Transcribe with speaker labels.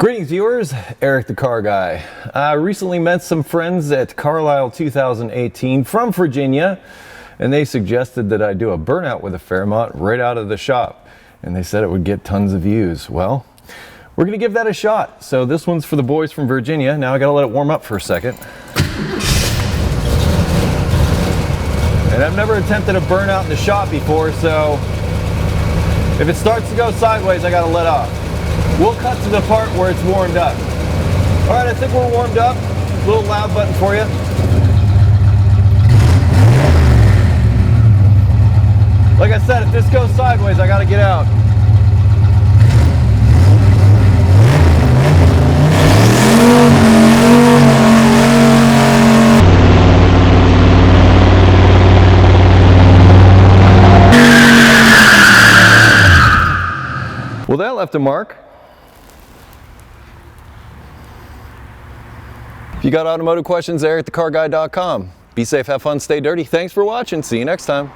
Speaker 1: Greetings viewers, Eric the Car Guy. I recently met some friends at Carlisle 2018 from Virginia, and they suggested that I do a burnout with a Fairmont right out of the shop, and they said it would get tons of views. Well, we're gonna give that a shot. So this one's for the boys from Virginia. Now I gotta let it warm up for a second. And I've never attempted a burnout in the shop before, so if it starts to go sideways, I gotta let off. We'll cut to the part where it's warmed up. All right, I think we're warmed up. Little loud button for you. Like I said, if this goes sideways, I gotta get out. Well, that left a mark. If you got automotive questions, EricTheCarGuy.com. Be safe, have fun, stay dirty. Thanks for watching. See you next time.